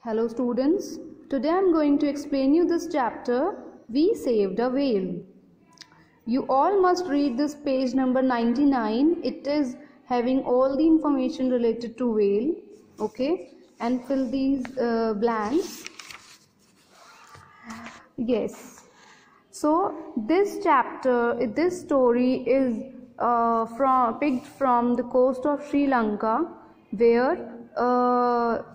Hello students, today I am going to explain you this chapter, We Saved a Whale. You all must read this page number 99. It is having all the information related to whale, okay, and fill these blanks. Yes, so this chapter, this story is picked from the coast of Sri Lanka, where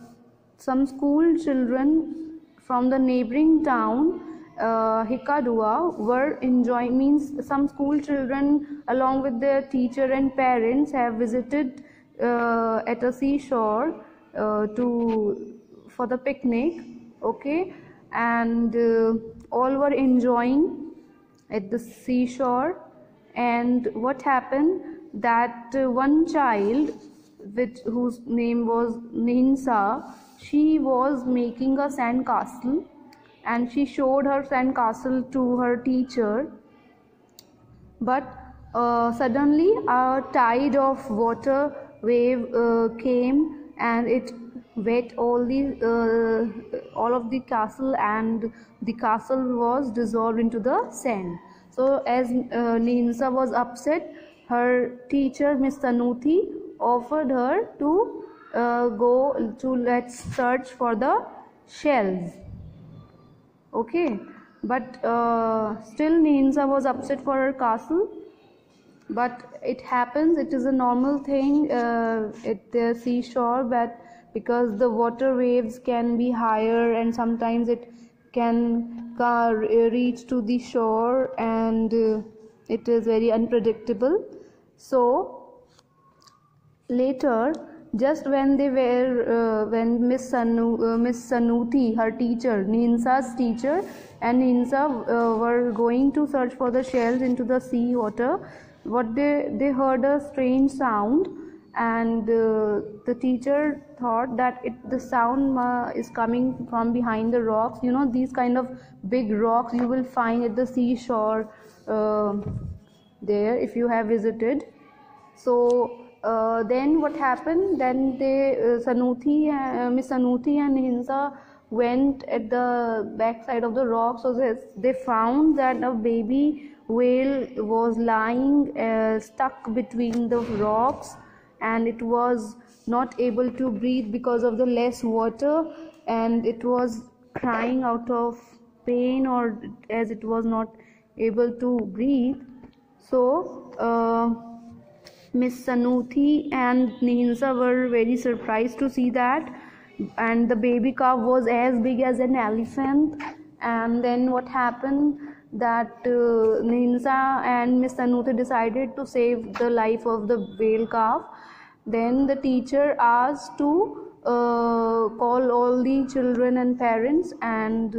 some school children from the neighboring town Hikkaduwa were enjoying, means some school children along with their teacher and parents have visited at a seashore for the picnic, okay, and all were enjoying at the seashore. And what happened that one child whose name was Nihinsa, she was making a sand castle and she showed her sand castle to her teacher, but suddenly a tide of water wave came and it wet all of the castle, and the castle was dissolved into the sand. So as Nihinsa was upset, her teacher Miss Sanuti offered her to let's search for the shells, okay, but still Nihinsa was upset for her castle. But it happens, it is a normal thing at the seashore, but because the water waves can be higher and sometimes it can reach to the shore, and it is very unpredictable. So later, just when they were when Miss Sanuti, her teacher, Nihinsa's teacher, and Nihinsa were going to search for the shells into the sea water, what they heard a strange sound, and the teacher thought that the sound is coming from behind the rocks. You know, these kind of big rocks you will find at the seashore there if you have visited. So then what happened, then Miss Sanuti and Nihinsa went at the backside of the rock. So they found that a baby whale was lying stuck between the rocks, and it was not able to breathe because of the less water, and it was crying out of pain, or as it was not able to breathe. So Miss Sanuti and Nihinsa were very surprised to see that, and the baby calf was as big as an elephant. And then what happened that Nihinsa and Miss Sanuti decided to save the life of the whale calf. Then the teacher asked to call all the children and parents, and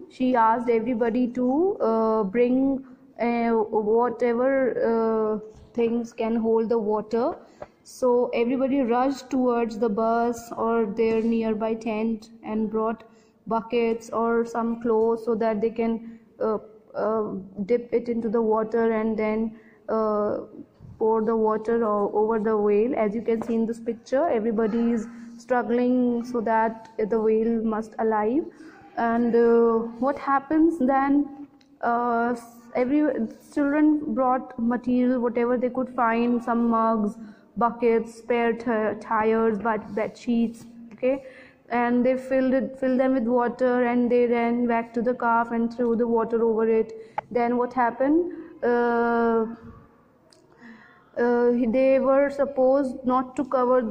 she asked everybody to bring whatever things can hold the water. So everybody rushed towards the bus or their nearby tent and brought buckets or some clothes so that they can dip it into the water and then pour the water over the whale. As you can see in this picture, everybody is struggling so that the whale must alive. And what happens then, children brought material, whatever they could find, some mugs, buckets, spare tires, bed sheets, okay, and they filled them with water, and they ran back to the calf and threw the water over it. Then what happened, they were supposed not to cover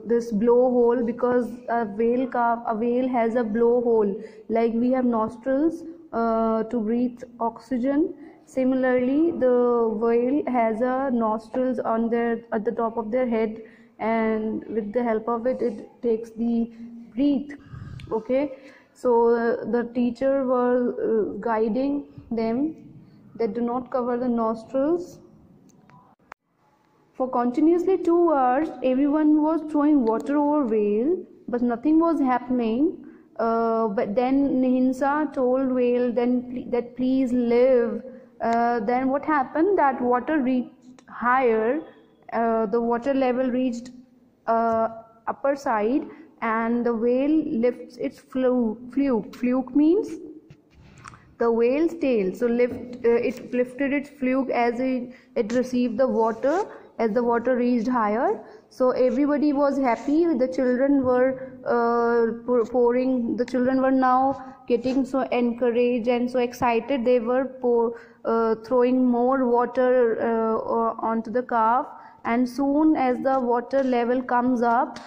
this blowhole, because a whale has a blowhole like we have nostrils to breathe oxygen. Similarly, the whale has a nostrils at the top of their head, and with the help of it takes the breath, okay. So the teacher was guiding them that do not cover the nostrils. For continuously 2 hours, everyone was throwing water over whale, but nothing was happening. But then Nihinsa told whale that please live. Then what happened, that water reached higher, the water level reached upper side, and the whale lifts its fluke. Fluke means the whale's tail. So it lifted its fluke as it received the water, as the water reached higher. So everybody was happy. The children were pouring. The children were now getting so encouraged and so excited. They were throwing more water onto the calf, and soon as the water level comes up,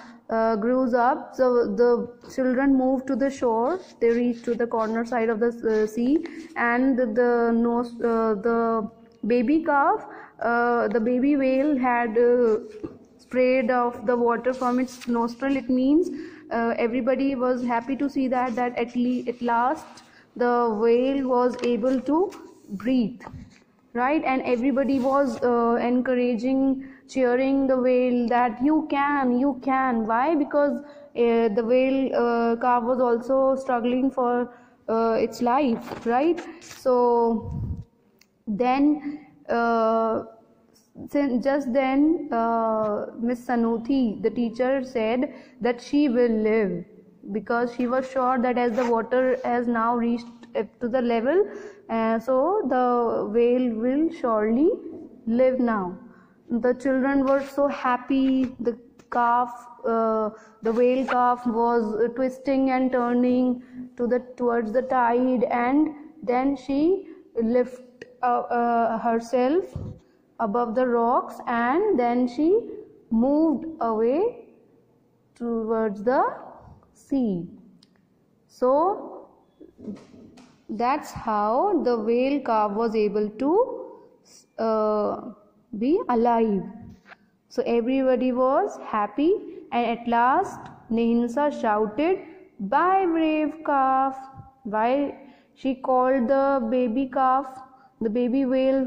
grows up, so the children moved to the shore. They reached to the corner side of the sea, and the baby calf, the baby whale had sprayed off the water from its nostril. It means everybody was happy to see that at last the whale was able to breathe, right? And everybody was encouraging, cheering the whale that you can. Why? Because the whale calf was also struggling for its life, right? So then just then Miss Sanuthi, the teacher, said that she will live, because she was sure that as the water has now reached up to the level, so the whale will surely live now. The children were so happy. The whale calf was twisting and turning towards the tide, and then she lifted herself above the rocks, and then she moved away towards the sea. So that's how the whale calf was able to be alive. So everybody was happy, and at last Nehinsa shouted, "Bye, brave calf." Why she called the baby calf, the baby whale,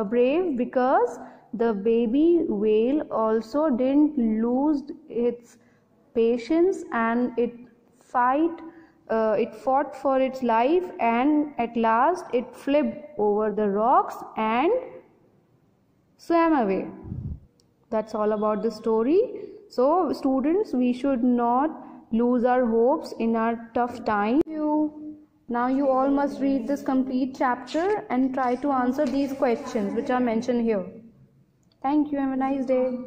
brave? Because the baby whale also didn't lose its patience, and it fought for its life, and at last it flipped over the rocks and swam away. That's all about the story. So students, we should not lose our hopes in our tough time. Now you all must read this complete chapter and try to answer these questions which are mentioned here. Thank you. Have a nice day.